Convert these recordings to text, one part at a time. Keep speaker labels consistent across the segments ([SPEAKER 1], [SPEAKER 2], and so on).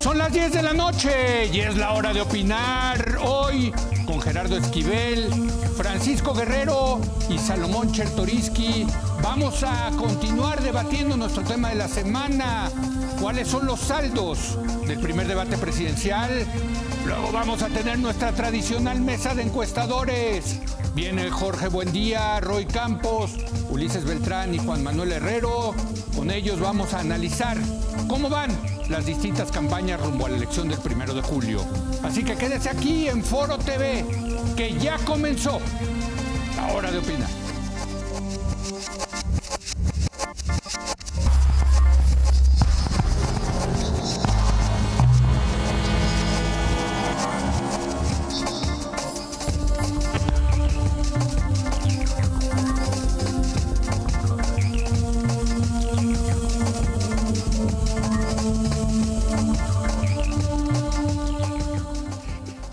[SPEAKER 1] Son las 10 de la noche y es la hora de opinar. Hoy con Gerardo Esquivel, Francisco Guerrero y Salomón Chertoriski vamos a continuar debatiendo nuestro tema de la semana. ¿Cuáles son los saldos del primer debate presidencial? Luego vamos a tener nuestra tradicional mesa de encuestadores. Viene Jorge Buendía, Roy Campos, Ulises Beltrán y Juan Manuel Herrero. Con ellos vamos a analizar cómo van las distintas campañas rumbo a la elección del 1 de julio. Así que quédese aquí en Foro TV, que ya comenzó la hora de opinar.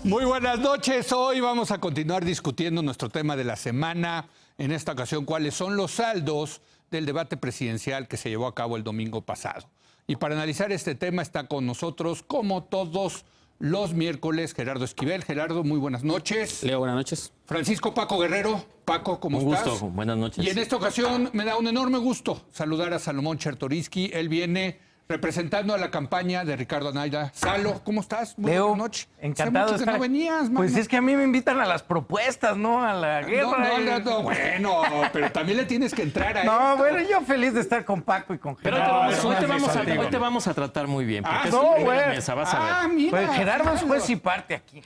[SPEAKER 1] Muy buenas noches. Hoy vamos a continuar discutiendo nuestro tema de la semana. En esta ocasión, ¿cuáles son los saldos del debate presidencial que se llevó a cabo el domingo pasado? Y para analizar este tema está con nosotros, como todos los miércoles, Gerardo Esquivel. Gerardo, muy buenas noches.
[SPEAKER 2] Leo, buenas noches.
[SPEAKER 1] Francisco Paco Guerrero. Paco, ¿cómo estás?
[SPEAKER 2] Un gusto, buenas noches.
[SPEAKER 1] Y en esta ocasión me da un enorme gusto saludar a Salomón Chertoriski. Él viene representando a la campaña de Ricardo Anaya. Salo, ¿cómo estás? Muy
[SPEAKER 3] Leo,
[SPEAKER 1] buenas noches.
[SPEAKER 3] encantado de
[SPEAKER 1] estar.
[SPEAKER 3] estar.
[SPEAKER 1] No venías, mano.
[SPEAKER 3] Pues es que a mí me invitan a las propuestas, ¿no? A la guerra.
[SPEAKER 1] No, bueno, pero también le tienes que entrar a
[SPEAKER 3] No,
[SPEAKER 1] esto.
[SPEAKER 3] bueno, yo feliz de estar con Paco y con
[SPEAKER 2] Pero
[SPEAKER 3] Gerardo.
[SPEAKER 2] hoy te vamos a tratar muy bien, porque es
[SPEAKER 3] no,
[SPEAKER 2] tu primera
[SPEAKER 3] güey.
[SPEAKER 2] mesa, vas a ver.
[SPEAKER 1] Mira.
[SPEAKER 3] Pues Gerardo es juez y parte aquí.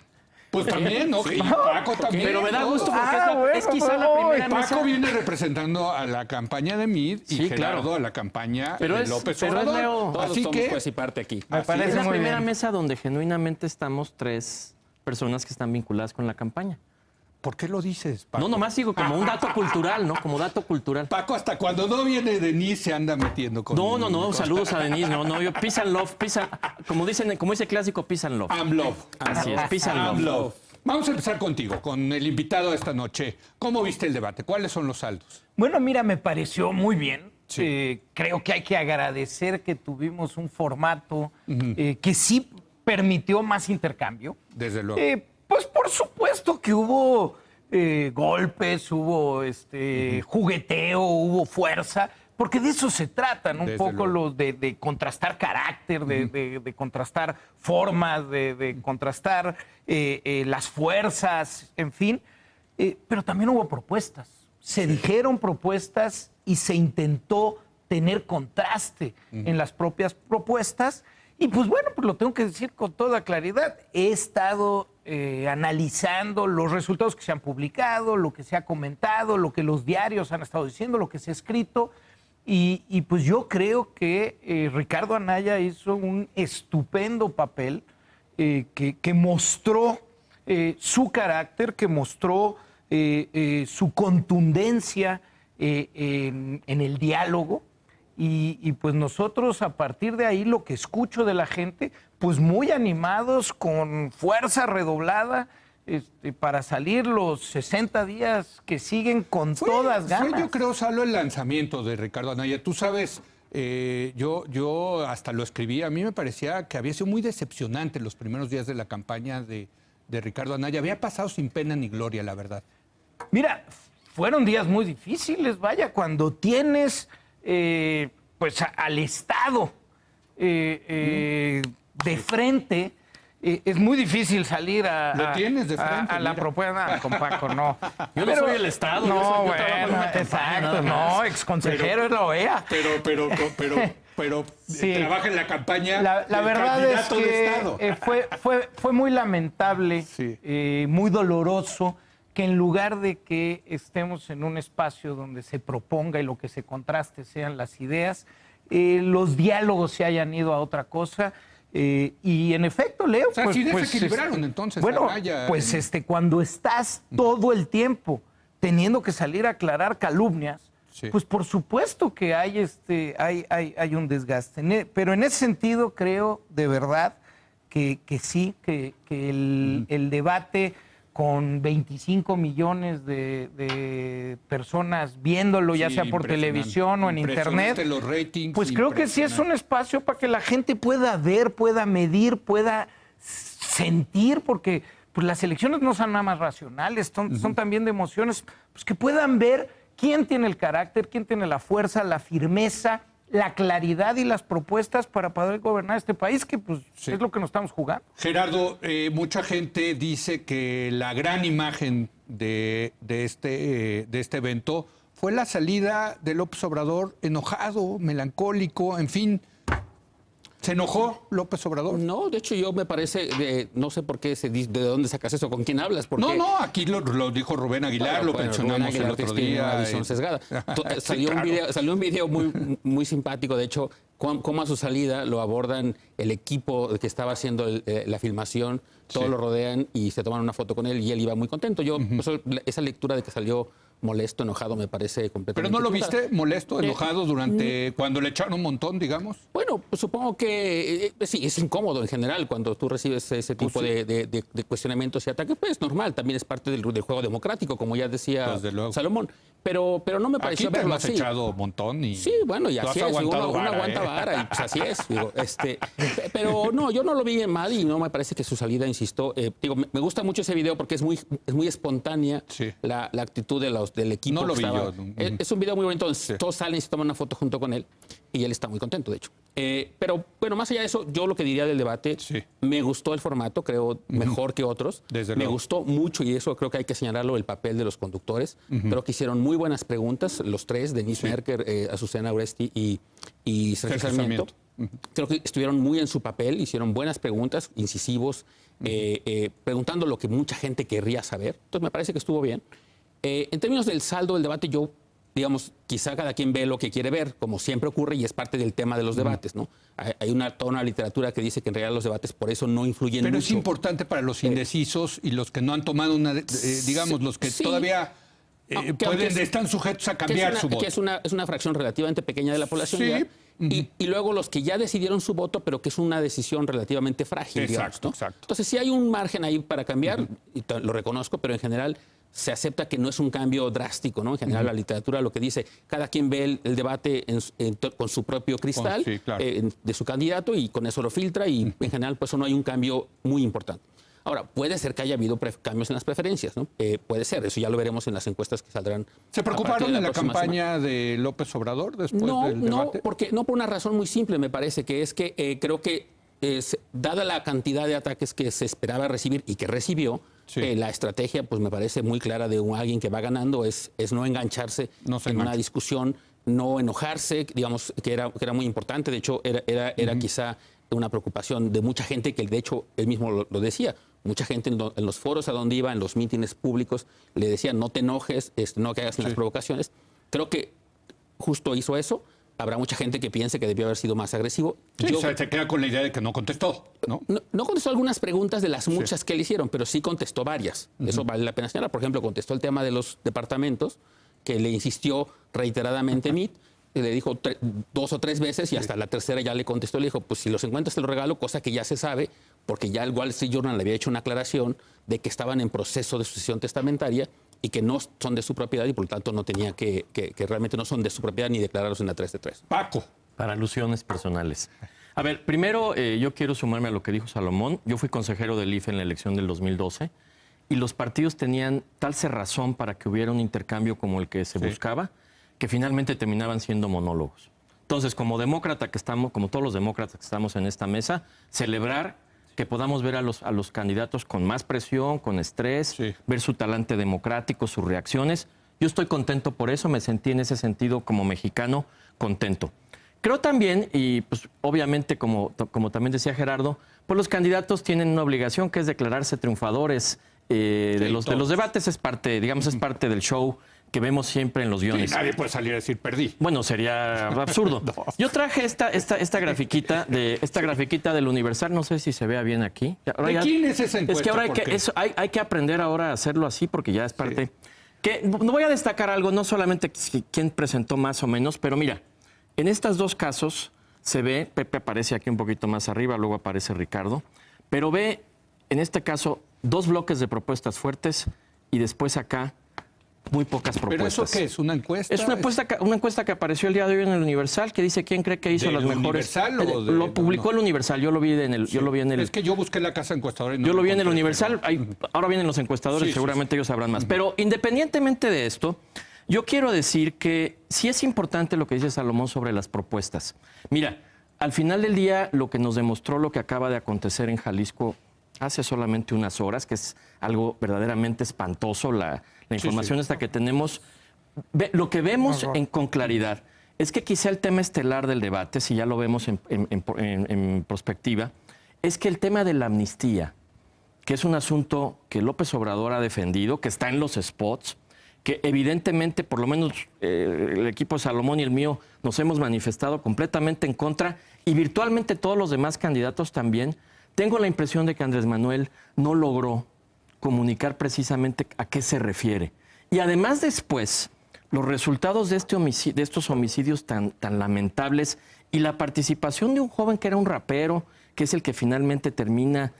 [SPEAKER 1] Pues también, ¿no? Y Paco también.
[SPEAKER 2] Pero me da
[SPEAKER 1] ¿no?
[SPEAKER 2] gusto porque
[SPEAKER 3] bueno,
[SPEAKER 2] es quizá
[SPEAKER 3] pues
[SPEAKER 2] la primera
[SPEAKER 1] Paco
[SPEAKER 2] mesa.
[SPEAKER 1] viene representando a la campaña de Mid y
[SPEAKER 2] Sí,
[SPEAKER 1] Gerardo
[SPEAKER 2] claro.
[SPEAKER 1] a la campaña
[SPEAKER 2] Pero
[SPEAKER 1] de
[SPEAKER 2] es-
[SPEAKER 1] López
[SPEAKER 2] pero es
[SPEAKER 1] Obrador.
[SPEAKER 2] Leo.
[SPEAKER 4] Todos
[SPEAKER 1] Así
[SPEAKER 4] somos
[SPEAKER 1] que
[SPEAKER 4] juez y parte aquí.
[SPEAKER 3] Me parece
[SPEAKER 2] Es la
[SPEAKER 3] muy
[SPEAKER 2] primera
[SPEAKER 3] bien.
[SPEAKER 2] mesa donde genuinamente estamos tres personas que están vinculadas con la campaña.
[SPEAKER 1] ¿por qué lo dices, Paco?
[SPEAKER 2] No, nomás digo como un dato cultural, ¿no? Como dato cultural.
[SPEAKER 1] Paco, hasta cuando no viene Denise se anda metiendo con...
[SPEAKER 2] No, saludos a Denise. No, yo peace and love, como dice el clásico, peace and love.
[SPEAKER 1] I'm love.
[SPEAKER 2] Así es, peace and
[SPEAKER 1] I'm
[SPEAKER 2] love.
[SPEAKER 1] love. Vamos a empezar contigo, con el invitado de esta noche. ¿Cómo viste el debate? ¿Cuáles son los saldos?
[SPEAKER 3] Bueno, mira, me pareció muy bien.
[SPEAKER 1] Sí.
[SPEAKER 3] Creo que hay que agradecer que tuvimos un formato que sí permitió más intercambio.
[SPEAKER 1] Desde luego.
[SPEAKER 3] Pues por supuesto que hubo golpes, hubo jugueteo, hubo fuerza, porque de eso se tratan un
[SPEAKER 1] Desde
[SPEAKER 3] poco
[SPEAKER 1] luego.
[SPEAKER 3] los de contrastar carácter, de contrastar formas, de contrastar las fuerzas, en fin. Pero también hubo propuestas. Se dijeron propuestas y se intentó tener contraste en las propias propuestas. Y pues bueno, pues lo tengo que decir con toda claridad. He estado analizando los resultados que se han publicado, lo que se ha comentado, lo que los diarios han estado diciendo, lo que se ha escrito. Y pues yo creo que Ricardo Anaya hizo un estupendo papel que mostró su carácter, que mostró su contundencia en el diálogo. Y pues nosotros a partir de ahí lo que escucho de la gente, pues muy animados, con fuerza redoblada, para salir los 60 días que siguen con todas ganas.
[SPEAKER 1] Fue, yo creo, Salo, el lanzamiento de Ricardo Anaya. Tú sabes, yo hasta lo escribí, a mí me parecía que había sido muy decepcionante los primeros días de la campaña de Ricardo Anaya. Había pasado sin pena ni gloria, la verdad.
[SPEAKER 3] Mira, fueron días muy difíciles, vaya, cuando tienes pues al Estado de frente, es muy difícil salir
[SPEAKER 1] Lo tienes de frente,
[SPEAKER 3] a la
[SPEAKER 1] mira.
[SPEAKER 3] propuesta. Con Paco, no.
[SPEAKER 2] Yo no soy el Estado.
[SPEAKER 3] No,
[SPEAKER 2] yo trabajo en una campaña,
[SPEAKER 3] exacto,
[SPEAKER 2] nada más.
[SPEAKER 3] no, exconsejero de la OEA.
[SPEAKER 1] Pero
[SPEAKER 3] Sí.
[SPEAKER 1] trabaja en la campaña
[SPEAKER 3] La
[SPEAKER 1] del
[SPEAKER 3] verdad es
[SPEAKER 1] candidato de Estado.
[SPEAKER 3] que fue muy lamentable,
[SPEAKER 1] Sí.
[SPEAKER 3] muy doloroso, que en lugar de que estemos en un espacio donde se proponga y lo que se contraste sean las ideas, los diálogos se hayan ido a otra cosa. Y en efecto, Leo,
[SPEAKER 1] O sea, sí desequilibraron entonces
[SPEAKER 3] bueno,
[SPEAKER 1] Anaya.
[SPEAKER 3] pues cuando estás todo el tiempo teniendo que salir a aclarar calumnias,
[SPEAKER 1] Sí.
[SPEAKER 3] pues por supuesto que hay un desgaste. Pero en ese sentido creo de verdad que sí, que el debate con 25 millones de personas viéndolo, ya sea por televisión o en internet,
[SPEAKER 1] los ratings,
[SPEAKER 3] pues creo que sí es un espacio para que la gente pueda ver, pueda medir, pueda sentir, porque pues, las elecciones no son nada más racionales, son también de emociones, pues que puedan ver quién tiene el carácter, quién tiene la fuerza, la firmeza, la claridad y las propuestas para poder gobernar este país, que pues es lo que nos estamos jugando.
[SPEAKER 1] Gerardo, mucha gente dice que la gran imagen de este evento fue la salida de López Obrador enojado, melancólico, en fin. ¿Se enojó López Obrador?
[SPEAKER 4] No, de hecho yo me parece, no sé por qué, de dónde sacas eso, con quién hablas. Porque...
[SPEAKER 1] No, aquí lo dijo Rubén Aguilar, lo mencionamos el otro día.
[SPEAKER 4] Una visión sesgada. Salió un video muy simpático, de hecho, cómo a su salida lo abordan el equipo que estaba haciendo la filmación, todos lo rodean y se toman una foto con él y él iba muy contento. Yo, esa lectura de que salió molesto, enojado, me parece completamente...
[SPEAKER 1] ¿Pero no lo viste molesto, enojado durante cuando le echaron un montón, digamos?
[SPEAKER 4] Bueno, pues supongo que sí, es incómodo en general cuando tú recibes ese tipo de cuestionamientos y ataques. Pues es normal, también es parte del juego democrático, como ya decía Salomón. Pero no me pareció verlo así.
[SPEAKER 1] Aquí te hemos echado un montón y...
[SPEAKER 4] Sí, bueno, y así es. Uno aguanta vara y pues así es. Digo, pero no, yo no lo vi mal y no me parece que su salida, insisto. Digo, me gusta mucho ese video porque es muy espontánea la actitud del equipo.
[SPEAKER 1] No lo vi yo.
[SPEAKER 4] Es un video muy bonito. Todos salen y se toman una foto junto con él y él está muy contento, de hecho. Pero bueno, más allá de eso, yo lo que diría del debate, me gustó el formato, creo mejor que otros. Me gustó mucho, y eso creo que hay que señalarlo, el papel de los conductores. Creo que hicieron muy buenas preguntas, los tres, Denise Merker, Azucena Oresti y Sergio Sarmiento. Creo que estuvieron muy en su papel, hicieron buenas preguntas, incisivos, preguntando lo que mucha gente querría saber. Entonces me parece que estuvo bien. En términos del saldo del debate, yo... digamos, quizá cada quien ve lo que quiere ver, como siempre ocurre, y es parte del tema de los debates, ¿no? Hay toda una literatura que dice que en realidad los debates por eso no influyen mucho.
[SPEAKER 1] Pero es importante para los indecisos y los que no han tomado una, digamos, los que todavía están sujetos a cambiar su voto.
[SPEAKER 4] Que es una fracción relativamente pequeña de la población. Y luego los que ya decidieron su voto, pero que es una decisión relativamente frágil, digamos, ¿no? Entonces, sí hay un margen ahí para cambiar, y lo reconozco, pero en general... se acepta que no es un cambio drástico, ¿no? En general, la literatura lo que dice, cada quien ve el debate con su propio cristal de su candidato y con eso lo filtra y en general, pues no hay un cambio muy importante. Ahora, puede ser que haya habido cambios en las preferencias, ¿no? Puede ser, eso ya lo veremos en las encuestas que saldrán.
[SPEAKER 1] ¿Se preocuparon en la campaña de López Obrador después del debate?
[SPEAKER 4] No, por una razón muy simple, me parece, que es que creo que, dada la cantidad de ataques que se esperaba recibir y que recibió, la estrategia, pues me parece muy clara de alguien que va ganando, es no engancharse en una discusión, no enojarse, digamos, que era muy importante. De hecho, era quizá una preocupación de mucha gente, que de hecho él mismo lo decía. Mucha gente en los foros a donde iba, en los mítines públicos, le decía, no te enojes, no caigas en las provocaciones. Creo que justo hizo eso. Habrá mucha gente que piense que debió haber sido más agresivo.
[SPEAKER 1] Se queda con la idea de que no contestó, ¿no?
[SPEAKER 4] No contestó algunas preguntas de las muchas que le hicieron, pero sí contestó varias. Eso vale la pena señalar. Por ejemplo, contestó el tema de los departamentos, que le insistió reiteradamente Mitt. Le dijo 2 o 3 veces y hasta la tercera ya le contestó. Le dijo, pues si los encuentras te lo regalo, cosa que ya se sabe, porque ya el Wall Street Journal le había hecho una aclaración de que estaban en proceso de sucesión testamentaria y que no son de su propiedad y por lo tanto no tenía que realmente no son de su propiedad ni declararlos en la 3 de 3.
[SPEAKER 1] Paco.
[SPEAKER 2] Para alusiones personales. A ver, primero yo quiero sumarme a lo que dijo Salomón. Yo fui consejero del IFE en la elección del 2012 y los partidos tenían tal cerrazón para que hubiera un intercambio como el que se buscaba, que finalmente terminaban siendo monólogos. Entonces, como demócrata que estamos, como todos los demócratas que estamos en esta mesa, celebrar que podamos ver a los candidatos con más presión, con estrés, ver su talante democrático, sus reacciones. Yo estoy contento por eso, me sentí en ese sentido como mexicano contento. Creo también, y pues obviamente como también decía Gerardo, pues los candidatos tienen una obligación que es declararse triunfadores de los debates, es parte, digamos, es parte del show que vemos siempre en los guiones.
[SPEAKER 1] Nadie puede salir a decir perdí.
[SPEAKER 2] Bueno, sería absurdo. No. Yo traje esta grafiquita del Universal, no sé si se vea bien aquí.
[SPEAKER 1] ¿De quién es esa encuesta?
[SPEAKER 2] Es que ahora hay que aprender ahora a hacerlo así porque ya es parte... Que no voy a destacar algo, no solamente quién presentó más o menos, pero mira, en estos dos casos se ve, Pepe aparece aquí un poquito más arriba, luego aparece Ricardo, pero ve, en este caso, 2 bloques de propuestas fuertes y después acá muy pocas propuestas.
[SPEAKER 1] ¿Pero eso qué es? ¿Una encuesta?
[SPEAKER 2] Es una encuesta que apareció el día de hoy en el Universal que dice quién cree que hizo las mejores.
[SPEAKER 1] ¿Universal o
[SPEAKER 2] lo publicó el Universal, yo lo vi en el,
[SPEAKER 1] Es que yo busqué la casa encuestadora y no
[SPEAKER 2] yo lo vi en el Universal, ahora vienen los encuestadores, seguramente ellos sabrán más. Pero independientemente de esto, yo quiero decir que sí es importante lo que dice Salomón sobre las propuestas. Mira, al final del día, lo que nos demostró lo que acaba de acontecer en Jalisco hace solamente unas horas, que es algo verdaderamente espantoso, la información esta que tenemos. Lo que vemos con claridad es que quizá el tema estelar del debate, si ya lo vemos en perspectiva, es que el tema de la amnistía, que es un asunto que López Obrador ha defendido, que está en los spots, que evidentemente, por lo menos el equipo de Salomón y el mío, nos hemos manifestado completamente en contra, y virtualmente todos los demás candidatos también. Tengo la impresión de que Andrés Manuel no logró comunicar precisamente a qué se refiere. Y además después, los resultados de estos homicidios tan lamentables y la participación de un joven que era un rapero, que es el que finalmente termina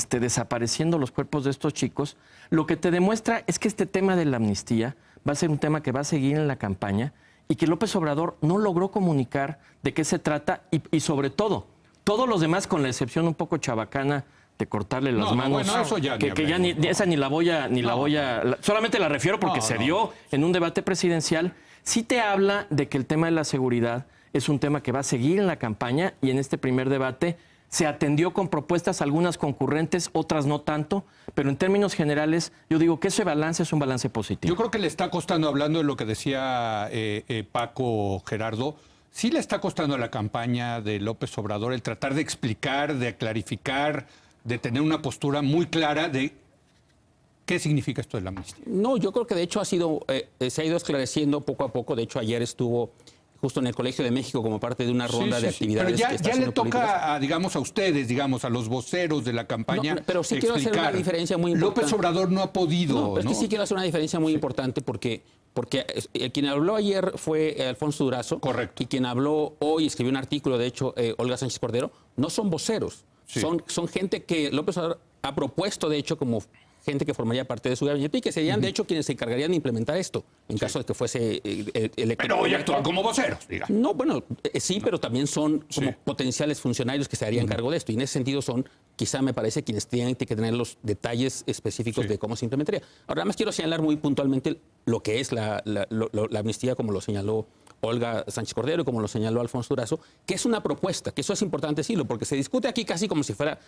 [SPEAKER 2] desapareciendo los cuerpos de estos chicos, lo que te demuestra es que este tema de la amnistía va a ser un tema que va a seguir en la campaña y que López Obrador no logró comunicar de qué se trata y sobre todo, todos los demás, con la excepción un poco chabacana de cortarle las manos,
[SPEAKER 1] bueno, eso ya
[SPEAKER 2] que ya esa ni la voy a... Solamente la refiero porque se dio en un debate presidencial. Sí te habla de que el tema de la seguridad es un tema que va a seguir en la campaña y en este primer debate se atendió con propuestas, algunas concurrentes, otras no tanto, pero en términos generales yo digo que ese balance es un balance positivo.
[SPEAKER 1] Yo creo que le está costando, hablando de lo que decía Paco, Gerardo, sí le está costando a la campaña de López Obrador el tratar de explicar, de clarificar, de tener una postura muy clara de qué significa esto de la amnistía.
[SPEAKER 4] No, yo creo que de hecho se ha ido esclareciendo poco a poco. De hecho, ayer estuvo justo en el Colegio de México como parte de una ronda de actividades.
[SPEAKER 1] Pero ya le toca, digamos, a ustedes, digamos, a los voceros de la campaña.
[SPEAKER 4] Pero sí quiero hacer una diferencia muy importante.
[SPEAKER 1] López Obrador no ha podido.
[SPEAKER 4] Es que sí quiero hacer una diferencia muy importante porque quien habló ayer fue Alfonso Durazo.
[SPEAKER 1] Correcto.
[SPEAKER 4] Y quien habló hoy, escribió un artículo, de hecho, Olga Sánchez Cordero, no son voceros. Sí. Son gente que López Obrador ha propuesto, de hecho, como gente que formaría parte de su gabinete y que serían, de hecho, quienes se encargarían de implementar esto, en caso de que fuese electo.
[SPEAKER 1] Pero hoy actúan como voceros, diga.
[SPEAKER 4] No, bueno, sí, pero también son como potenciales funcionarios que se harían cargo de esto. Y en ese sentido son, quizá me parece, quienes tienen que tener los detalles específicos de cómo se implementaría. Ahora, además quiero señalar muy puntualmente lo que es la amnistía, como lo señaló Olga Sánchez Cordero y como lo señaló Alfonso Durazo, que es una propuesta, que eso es importante decirlo, porque se discute aquí casi como si fuera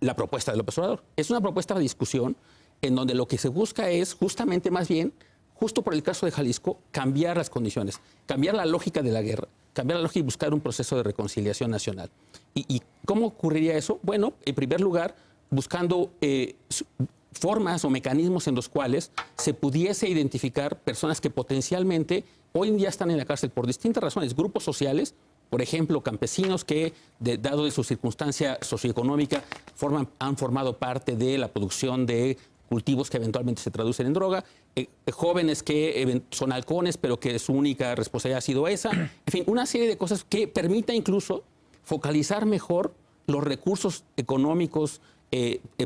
[SPEAKER 4] la propuesta de López Obrador. Es una propuesta de discusión en donde lo que se busca es justamente más bien, justo por el caso de Jalisco, cambiar las condiciones, cambiar la lógica de la guerra, cambiar la lógica y buscar un proceso de reconciliación nacional. ¿Y cómo ocurriría eso? Bueno, en primer lugar, buscando formas o mecanismos en los cuales se pudiese identificar personas que potencialmente hoy en día están en la cárcel por distintas razones, grupos sociales, por ejemplo, campesinos que, dado de su circunstancia socioeconómica, han formado parte de la producción de cultivos que eventualmente se traducen en droga, jóvenes que son halcones, pero que su única responsabilidad ha sido esa. En fin, una serie de cosas que permita incluso focalizar mejor los recursos económicos,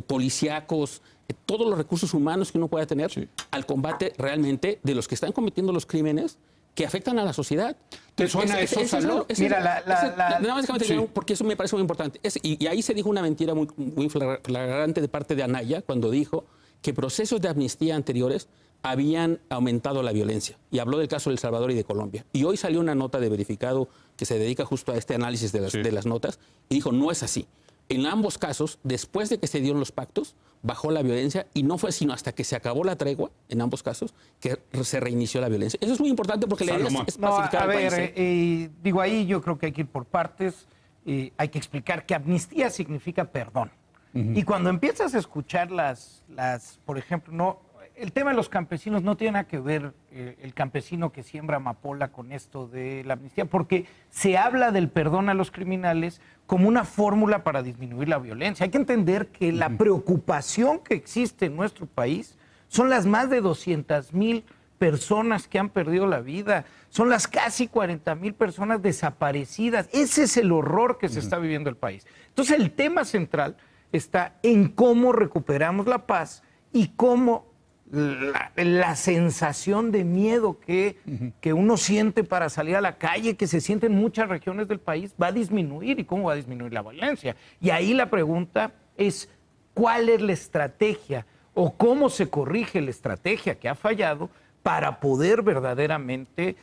[SPEAKER 4] policíacos, todos los recursos humanos que uno pueda tener al combate realmente de los que están cometiendo los crímenes que afectan a la sociedad.
[SPEAKER 1] ¿Te suena eso, Salud?
[SPEAKER 3] Mira,
[SPEAKER 4] porque eso me parece muy importante. Y ahí se dijo una mentira muy flagrante de parte de Anaya cuando dijo que procesos de amnistía anteriores habían aumentado la violencia. Y habló del caso de El Salvador y de Colombia. Y hoy salió una nota de Verificado que se dedica justo a este análisis de las notas y dijo, no es así. En ambos casos, después de que se dieron los pactos, bajó la violencia y no fue sino hasta que se acabó la tregua, en ambos casos, que se reinició la violencia. Eso es muy importante porque la idea es pacificar al país.
[SPEAKER 3] Digo, ahí yo creo que hay que ir por partes. Hay que explicar que amnistía significa perdón. Y cuando empiezas a escuchar por ejemplo, el tema de los campesinos no tiene nada que ver el campesino que siembra amapola con esto de la amnistía, porque se habla del perdón a los criminales como una fórmula para disminuir la violencia. Hay que entender que la preocupación que existe en nuestro país son las más de 200,000 personas que han perdido la vida, son las casi 40,000 personas desaparecidas. Ese es el horror que se está viviendo el país. Entonces, el tema central está en cómo recuperamos la paz y cómo la sensación de miedo que uno siente para salir a la calle, que se siente en muchas regiones del país, va a disminuir. ¿Y cómo va a disminuir la violencia? Y ahí la pregunta es, ¿cuál es la estrategia o cómo se corrige la estrategia que ha fallado para poder verdaderamente...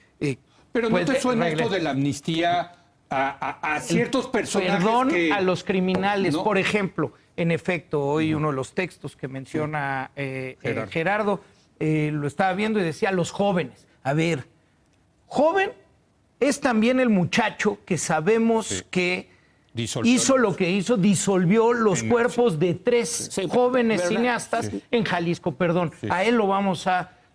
[SPEAKER 1] Pero ¿no te suena esto de la amnistía a ciertos personajes
[SPEAKER 3] perdón a los criminales?
[SPEAKER 1] ¿No?
[SPEAKER 3] Por ejemplo, en efecto, hoy uno de los textos que menciona Gerardo, lo estaba viendo y decía los jóvenes. A ver, joven es también el muchacho que sabemos que hizo lo que hizo, disolvió los cuerpos de 3 jóvenes cineastas en Jalisco. Perdón, a él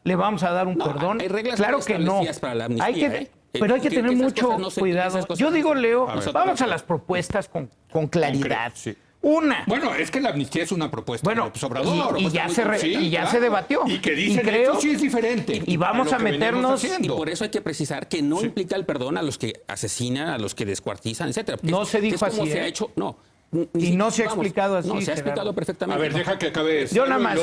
[SPEAKER 3] le vamos a dar un perdón.
[SPEAKER 4] Hay reglas
[SPEAKER 3] claro que no.
[SPEAKER 4] Para la amnistía,
[SPEAKER 3] Pero hay que tener mucho cuidado. Yo digo, Leo, vamos a las
[SPEAKER 1] propuestas
[SPEAKER 3] propuestas con claridad.
[SPEAKER 1] Sí.
[SPEAKER 3] Una.
[SPEAKER 1] Bueno, es que la amnistía es una propuesta de López Obrador.
[SPEAKER 3] Y ya se debatió.
[SPEAKER 1] Y que dicen
[SPEAKER 3] creo,
[SPEAKER 1] esto sí es diferente.
[SPEAKER 3] Y vamos a meternos...
[SPEAKER 4] Y por eso hay que precisar que no implica el perdón a los que asesinan, a los que descuartizan, etcétera.
[SPEAKER 3] No se dijo así,
[SPEAKER 4] se ha hecho, no.
[SPEAKER 3] Y no se ha explicado así.
[SPEAKER 4] No, se ha explicado perfectamente.
[SPEAKER 1] A ver, deja que acabe.
[SPEAKER 3] Yo nada más.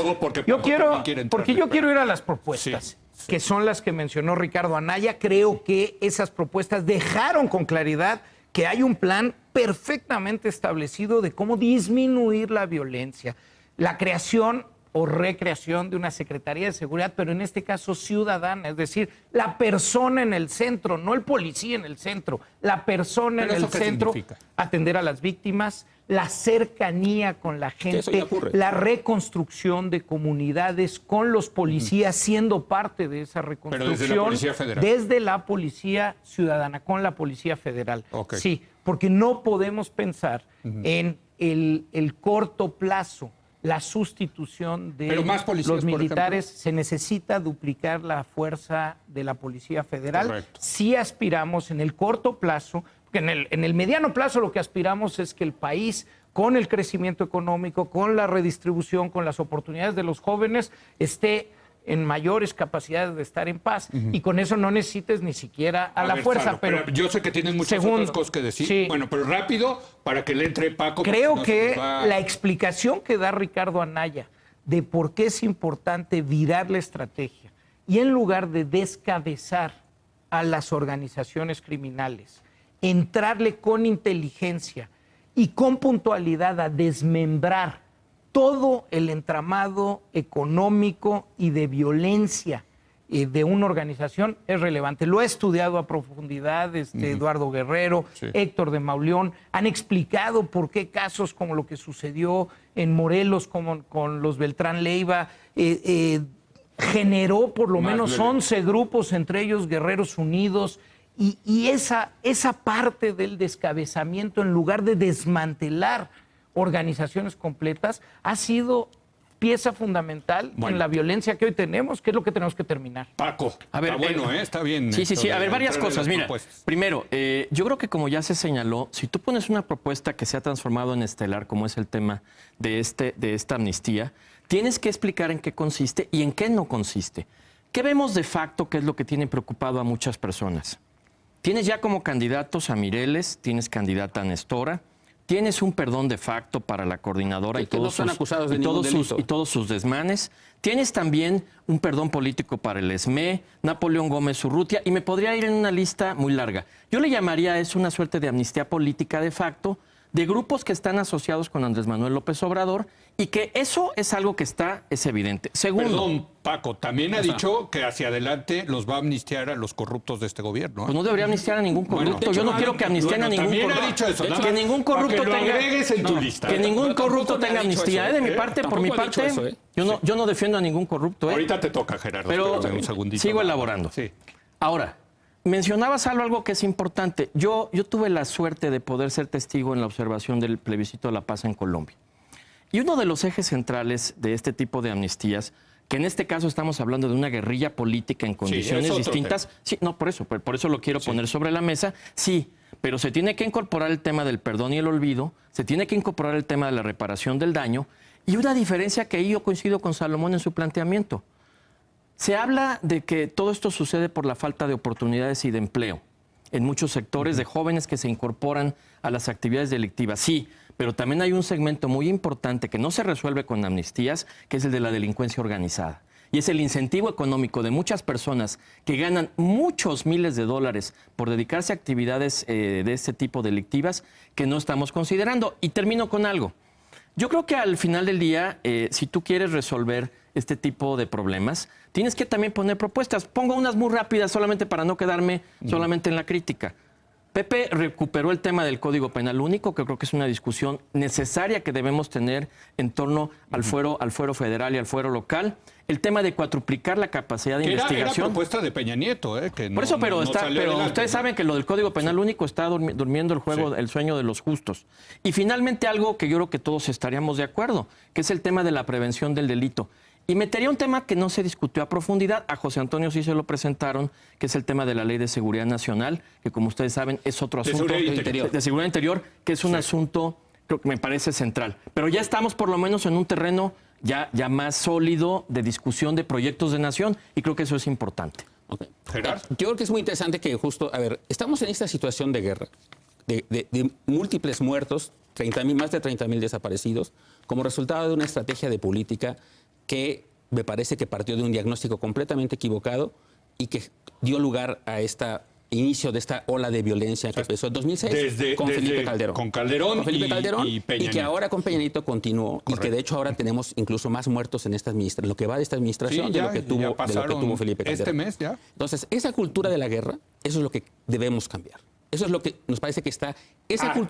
[SPEAKER 3] Yo quiero ir a las propuestas.
[SPEAKER 1] Sí.
[SPEAKER 3] Que son las que mencionó Ricardo Anaya. Creo que esas propuestas dejaron con claridad que hay un plan perfectamente establecido de cómo disminuir la violencia. La creación o recreación de una Secretaría de Seguridad, pero en este caso ciudadana, es decir, la persona en el centro, no el policía en el centro, la persona en el centro, atender a las víctimas, la cercanía con la gente, la reconstrucción de comunidades con los policías siendo parte de esa reconstrucción.
[SPEAKER 1] Pero desde la Policía Federal.
[SPEAKER 3] Desde la Policía Ciudadana, con la Policía Federal.
[SPEAKER 1] Okay.
[SPEAKER 3] Sí, porque no podemos pensar en el corto plazo, la sustitución de los militares. Se necesita duplicar la fuerza de la Policía Federal.
[SPEAKER 1] Correcto.
[SPEAKER 3] Si aspiramos en el corto plazo, porque en el mediano plazo lo que aspiramos es que el país, con el crecimiento económico, con la redistribución, con las oportunidades de los jóvenes, esté en mayores capacidades de estar en paz. Y con eso no necesites ni siquiera a la fuerza.
[SPEAKER 1] Salo, pero yo sé que tienes muchas otras cosas que decir.
[SPEAKER 3] Sí.
[SPEAKER 1] Bueno, pero rápido, para que le entre Paco.
[SPEAKER 3] Creo que la explicación que da Ricardo Anaya de por qué es importante virar la estrategia y en lugar de descabezar a las organizaciones criminales, entrarle con inteligencia y con puntualidad a desmembrar todo el entramado económico y de violencia de una organización es relevante. Lo ha estudiado a profundidad Eduardo Guerrero, Héctor de Mauleón, han explicado por qué casos como lo que sucedió en Morelos con los Beltrán Leiva generó por lo menos 11 grupos, entre ellos Guerreros Unidos, y esa parte del descabezamiento, en lugar de desmantelar organizaciones completas, ha sido pieza fundamental en la violencia que hoy tenemos, que es lo que tenemos que terminar.
[SPEAKER 1] Paco,
[SPEAKER 2] a ver,
[SPEAKER 1] está bueno, está bien.
[SPEAKER 2] Sí. A ver, varias cosas. Mira, primero, yo creo que como ya se señaló, si tú pones una propuesta que se ha transformado en estelar, como es el tema de esta amnistía, tienes que explicar en qué consiste y en qué no consiste. ¿Qué vemos de facto que es lo que tiene preocupado a muchas personas? Tienes ya como candidatos a Mireles, tienes candidata a Nestora, tienes un perdón de facto para la coordinadora y todos sus desmanes. Tienes también un perdón político para el SME, Napoleón Gómez Urrutia, y me podría ir en una lista muy larga. Yo le llamaría a eso una suerte de amnistía política de facto de grupos que están asociados con Andrés Manuel López Obrador y que eso es algo que es evidente. Segundo,
[SPEAKER 1] perdón, Paco, también ha dicho que hacia adelante los va a amnistiar a los corruptos de este gobierno.
[SPEAKER 2] Pues no debería amnistiar a ningún corrupto. Bueno, yo no quiero que amnistíen a ningún corrupto.
[SPEAKER 1] También ha dicho eso.
[SPEAKER 2] Que ningún corrupto
[SPEAKER 1] tenga
[SPEAKER 2] ningún corrupto tenga amnistía. De mi parte, por mi parte, yo no defiendo a ningún corrupto.
[SPEAKER 1] Ahorita te toca, Gerardo.
[SPEAKER 2] Pero
[SPEAKER 1] un segundito.
[SPEAKER 2] Sigo elaborando.
[SPEAKER 1] Sí.
[SPEAKER 2] Ahora, mencionabas algo que es importante. Yo tuve la suerte de poder ser testigo en la observación del plebiscito de la paz en Colombia. Y uno de los ejes centrales de este tipo de amnistías, que en este caso estamos hablando de una guerrilla política en condiciones distintas. Sí, no, por eso lo quiero poner sobre la mesa. Sí, pero se tiene que incorporar el tema del perdón y el olvido, se tiene que incorporar el tema de la reparación del daño, y una diferencia que ahí yo coincido con Salomón en su planteamiento. Se habla de que todo esto sucede por la falta de oportunidades y de empleo en muchos sectores de jóvenes que se incorporan a las actividades delictivas. Sí, pero también hay un segmento muy importante que no se resuelve con amnistías, que es el de la delincuencia organizada. Y es el incentivo económico de muchas personas que ganan muchos miles de dólares por dedicarse a actividades de este tipo delictivas que no estamos considerando. Y termino con algo. Yo creo que al final del día, si tú quieres resolver este tipo de problemas, tienes que también poner propuestas. Pongo unas muy rápidas solamente para no quedarme solamente en la crítica. Pepe recuperó el tema del Código Penal Único, que creo que es una discusión necesaria que debemos tener en torno al fuero federal y al fuero local. El tema de cuatruplicar la capacidad de investigación.
[SPEAKER 1] Era propuesta de Peña Nieto, que no,
[SPEAKER 2] por eso, pero,
[SPEAKER 1] no salió adelante,
[SPEAKER 2] ustedes saben que lo del Código Penal Único está durmiendo el sueño de los justos. Y finalmente algo que yo creo que todos estaríamos de acuerdo, que es el tema de la prevención del delito. Y metería un tema que no se discutió a profundidad. A José Antonio sí se lo presentaron, que es el tema de la Ley de Seguridad Nacional, que como ustedes saben es otro asunto de seguridad interior, que es un asunto, creo que me parece central. Pero ya estamos por lo menos en un terreno ya más sólido de discusión de proyectos de nación, y creo que eso es importante.
[SPEAKER 4] Okay. Gerardo. Yo creo que es muy interesante que justo, a ver, estamos en esta situación de guerra, de múltiples muertos, más de 30,000 desaparecidos, como resultado de una estrategia de política que me parece que partió de un diagnóstico completamente equivocado y que dio lugar a este inicio de esta ola de violencia que empezó en 2006 con Felipe Calderón.
[SPEAKER 1] Con Calderón y Peña
[SPEAKER 4] y que ahora con Peña Nieto continuó. Correcto. Y que de hecho ahora tenemos incluso más muertos en esta administración, lo que va de esta administración, de lo que tuvo Felipe Calderón.
[SPEAKER 1] Este mes ya.
[SPEAKER 4] Entonces, esa cultura de la guerra, eso es lo que debemos cambiar. Eso es lo que nos parece que está...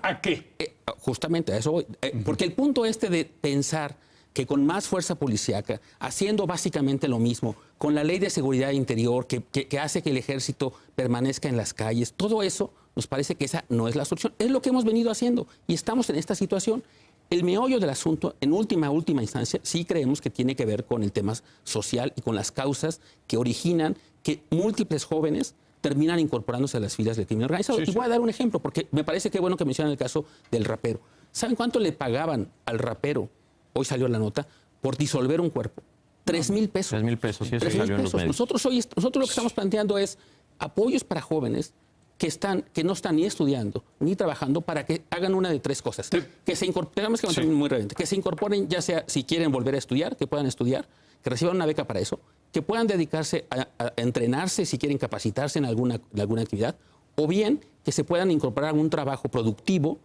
[SPEAKER 1] ¿A qué?
[SPEAKER 4] Justamente a eso voy. Porque el punto de pensar que con más fuerza policíaca, haciendo básicamente lo mismo, con la ley de seguridad interior que hace que el ejército permanezca en las calles, todo eso nos parece que esa no es la solución. Es lo que hemos venido haciendo y estamos en esta situación. El meollo del asunto, en última instancia, sí creemos que tiene que ver con el tema social y con las causas que originan que múltiples jóvenes terminan incorporándose a las filas del crimen organizado. Y voy a dar un ejemplo, porque me parece que es bueno que mencionen el caso del rapero. ¿Saben cuánto le pagaban al rapero? Hoy salió la nota, por disolver un cuerpo. 3,000 pesos.
[SPEAKER 2] 3,000 pesos, sí, eso salió en los medios.
[SPEAKER 4] Nosotros lo que estamos planteando es apoyos para jóvenes que no están ni estudiando ni trabajando para que hagan una de tres cosas. Que se incorporen, muy rápido, que se incorporen, ya sea si quieren volver a estudiar, que puedan estudiar, que reciban una beca para eso, que puedan dedicarse a entrenarse si quieren capacitarse en alguna actividad, o bien que se puedan incorporar a un trabajo productivo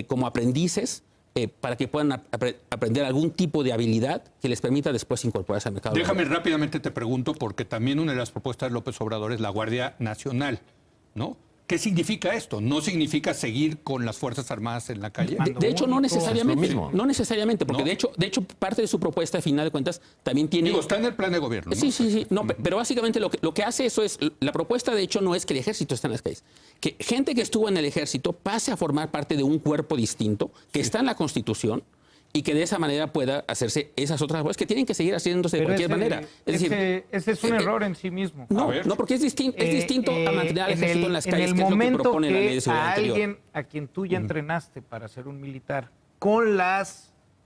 [SPEAKER 4] como aprendices, para que puedan aprender algún tipo de habilidad que les permita después incorporarse al mercado.
[SPEAKER 1] Déjame rápidamente te pregunto, porque también una de las propuestas de López Obrador es la Guardia Nacional, ¿no? ¿Qué significa esto? ¿No significa seguir con las Fuerzas Armadas en la calle?
[SPEAKER 4] De hecho, no necesariamente. No necesariamente, porque ¿no? de hecho, parte de su propuesta, a final de cuentas, también tiene...
[SPEAKER 1] Digo, está en el plan de gobierno, ¿no?
[SPEAKER 4] Sí. No, pero básicamente lo que hace eso es... La propuesta, de hecho, no es que el ejército esté en las calles. Que gente que estuvo en el ejército pase a formar parte de un cuerpo distinto, que está en la Constitución, y que de esa manera pueda hacerse esas otras cosas que tienen que seguir haciéndose de cualquier manera.
[SPEAKER 3] Ese es un error en sí mismo.
[SPEAKER 4] No, porque es distinto a mantener al ejército en las calles,
[SPEAKER 3] en el
[SPEAKER 4] que es lo que propone la ley de seguridad
[SPEAKER 3] a
[SPEAKER 4] interior.
[SPEAKER 3] Alguien a quien tú ya entrenaste para ser un militar, con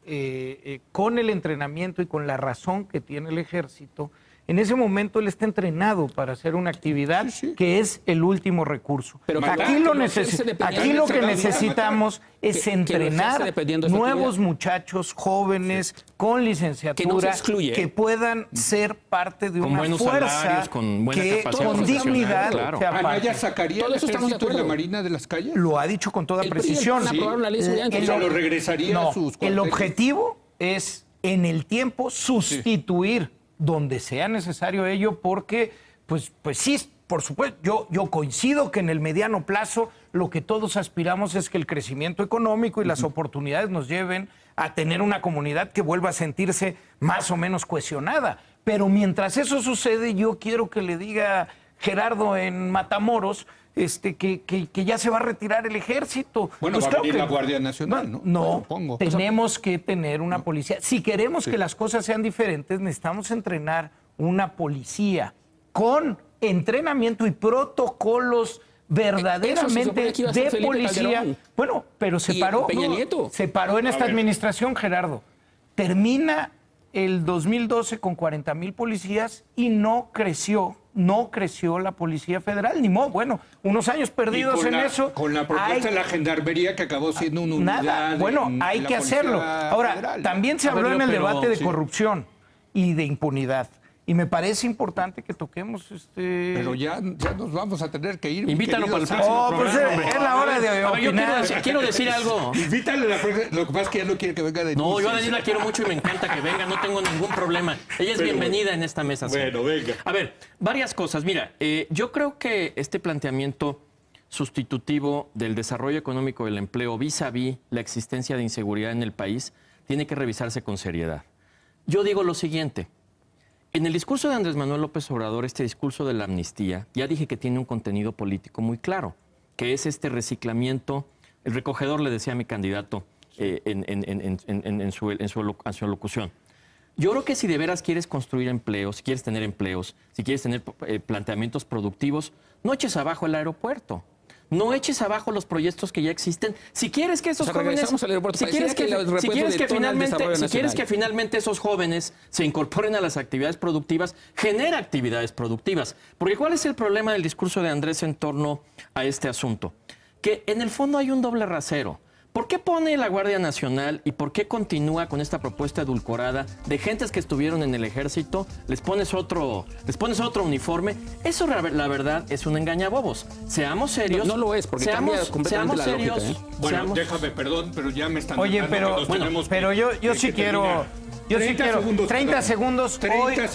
[SPEAKER 3] el entrenamiento y con la razón que tiene el ejército, en ese momento él está entrenado para hacer una actividad que es el último recurso.
[SPEAKER 4] Pero
[SPEAKER 3] aquí lo que necesitamos es entrenar nuevos muchachos jóvenes con licenciatura que puedan ser parte de una fuerza
[SPEAKER 2] con
[SPEAKER 3] dignidad.
[SPEAKER 2] Claro.
[SPEAKER 1] ¿Anaya sacaría el ejército y la marina de las calles?
[SPEAKER 3] Lo ha dicho con toda precisión.
[SPEAKER 1] Lo regresaría a sus cuarteles.
[SPEAKER 3] El objetivo es en el tiempo sustituir donde sea necesario ello, porque pues sí, por supuesto, yo coincido que en el mediano plazo lo que todos aspiramos es que el crecimiento económico y las oportunidades nos lleven a tener una comunidad que vuelva a sentirse más o menos cohesionada. Pero mientras eso sucede, yo quiero que le diga Gerardo en Matamoros que ya se va a retirar el ejército.
[SPEAKER 1] Bueno, pues va a venir la Guardia Nacional, ¿no?
[SPEAKER 3] No, tenemos que tener una policía. Si queremos que las cosas sean diferentes, necesitamos entrenar una policía con entrenamiento y protocolos verdaderamente de policía. Bueno, pero se paró en esta administración, Gerardo. Termina el 2012 con 40,000 policías y no creció no creció la Policía Federal, ni modo. Bueno, unos años perdidos en eso.
[SPEAKER 1] Con la propuesta de la Gendarmería que acabó siendo una unidad.
[SPEAKER 3] Nada, bueno, hay que hacerlo. Ahora,
[SPEAKER 1] Federal, ¿no?
[SPEAKER 3] también se habló en el debate de corrupción y de impunidad. Y me parece importante que toquemos
[SPEAKER 1] Pero ya nos vamos a tener que ir.
[SPEAKER 2] Invítalo para el próximo
[SPEAKER 3] pues
[SPEAKER 2] programa.
[SPEAKER 3] es la hora de opinar.
[SPEAKER 2] Yo quiero decir algo.
[SPEAKER 1] Invítale la próxima. Lo que pasa es que ella no quiere que venga de
[SPEAKER 2] No, yo a Denise la quiero mucho y me encanta que venga, no tengo ningún problema. Ella es bienvenida en esta mesa.
[SPEAKER 1] Bueno, venga.
[SPEAKER 2] A ver, varias cosas. Mira, yo creo que este planteamiento sustitutivo del desarrollo económico del empleo vis a vis la existencia de inseguridad en el país tiene que revisarse con seriedad. Yo digo lo siguiente. En el discurso de Andrés Manuel López Obrador, este discurso de la amnistía, ya dije que tiene un contenido político muy claro, que es este reciclamiento. El recogedor le decía a mi candidato en su alocución. Yo creo que si de veras quieres construir empleos, si quieres tener empleos, si quieres tener planteamientos productivos, no eches abajo el aeropuerto. No eches abajo los proyectos que ya existen. Si quieres que esos jóvenes... Si quieres que finalmente esos jóvenes se incorporen a las actividades productivas, genera actividades productivas. Porque ¿cuál es el problema del discurso de Andrés en torno a este asunto? Que en el fondo hay un doble rasero. ¿Por qué pone la Guardia Nacional y por qué continúa con esta propuesta edulcorada de gentes que estuvieron en el ejército? Les pones otro uniforme. Eso, la verdad, es un engañabobos. Seamos serios.
[SPEAKER 4] No lo es, porque cambia completamente la lógica, ¿eh?
[SPEAKER 1] Bueno, déjame, perdón, pero ya me están...
[SPEAKER 3] Oye, pero yo sí quiero... 30 segundos.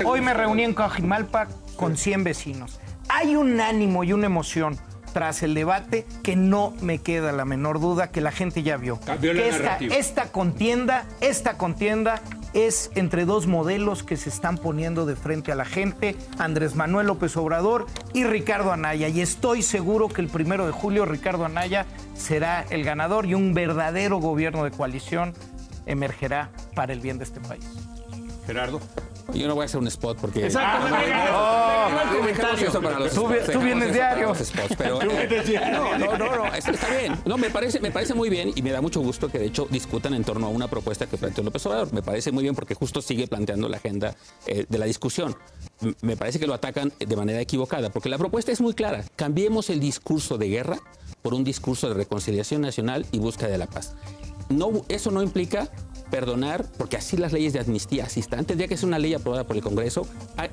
[SPEAKER 3] Hoy me reuní en Coajimalpa con 100 vecinos. Hay un ánimo y una emoción tras el debate que no me queda la menor duda que la gente ya vio.
[SPEAKER 1] Cambió la narrativa.
[SPEAKER 3] Esta contienda es entre dos modelos que se están poniendo de frente a la gente, Andrés Manuel López Obrador y Ricardo Anaya. Y estoy seguro que el 1 de julio Ricardo Anaya será el ganador y un verdadero gobierno de coalición emergerá para el bien de este país.
[SPEAKER 1] Gerardo.
[SPEAKER 4] Yo no voy a hacer un spot porque...
[SPEAKER 2] Exacto.
[SPEAKER 3] Tú vienes diario.
[SPEAKER 4] No, está bien. No, me parece muy bien y me da mucho gusto que de hecho discutan en torno a una propuesta que planteó López Obrador. Me parece muy bien porque justo sigue planteando la agenda de la discusión. Me parece que lo atacan de manera equivocada porque la propuesta es muy clara. Cambiemos el discurso de guerra por un discurso de reconciliación nacional y búsqueda de la paz. No, eso no implica perdonar, porque así las leyes de amnistía así están. Tendría que ser una ley aprobada por el Congreso.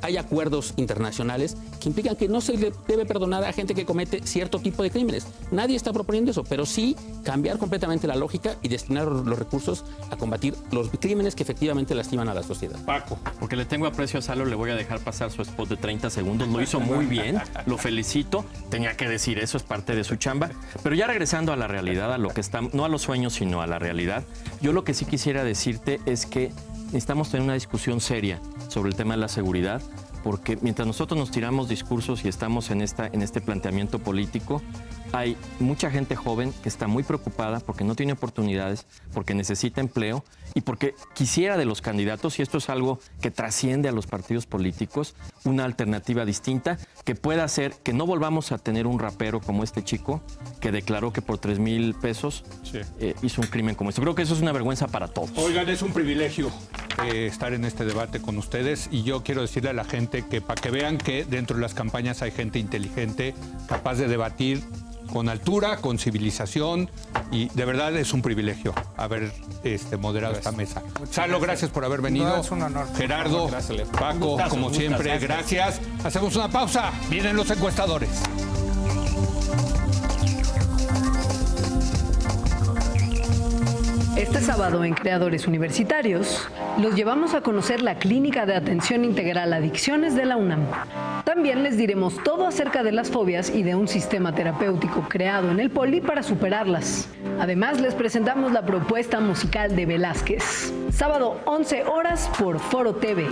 [SPEAKER 4] Hay acuerdos internacionales que implican que no se le debe perdonar a gente que comete cierto tipo de crímenes. Nadie está proponiendo eso, pero sí cambiar completamente la lógica y destinar los recursos a combatir los crímenes que efectivamente lastiman a la sociedad.
[SPEAKER 2] Paco, porque le tengo aprecio a Salo, le voy a dejar pasar su spot de 30 segundos. Lo hizo muy bien, lo felicito. Tenía que decir eso, es parte de su chamba. Pero ya regresando a la realidad, a lo que está, no a los sueños, sino a la realidad, yo lo que sí quisiera decirte es que necesitamos tener una discusión seria sobre el tema de la seguridad, porque mientras nosotros nos tiramos discursos y estamos en este planteamiento político, hay mucha gente joven que está muy preocupada porque no tiene oportunidades, porque necesita empleo y porque quisiera de los candidatos, y esto es algo que trasciende a los partidos políticos, una alternativa distinta que pueda hacer que no volvamos a tener un rapero como este chico que declaró que por 3,000 pesos hizo un crimen como este. Creo que eso es una vergüenza para todos.
[SPEAKER 1] Oigan, es un privilegio estar en este debate con ustedes y yo quiero decirle a la gente que para que vean que dentro de las campañas hay gente inteligente, capaz de debatir con altura, con civilización, y de verdad es un privilegio haber moderado esta mesa. Salo, gracias por haber venido.
[SPEAKER 3] No, es un honor.
[SPEAKER 1] Gerardo, Paco, como siempre, gracias. Hacemos una pausa. Vienen los encuestadores.
[SPEAKER 5] Este sábado en Creadores Universitarios, los llevamos a conocer la Clínica de Atención Integral a Adicciones de la UNAM. También les diremos todo acerca de las fobias y de un sistema terapéutico creado en el Poli para superarlas. Además, les presentamos la propuesta musical de Velázquez. Sábado 11 horas por Foro TV.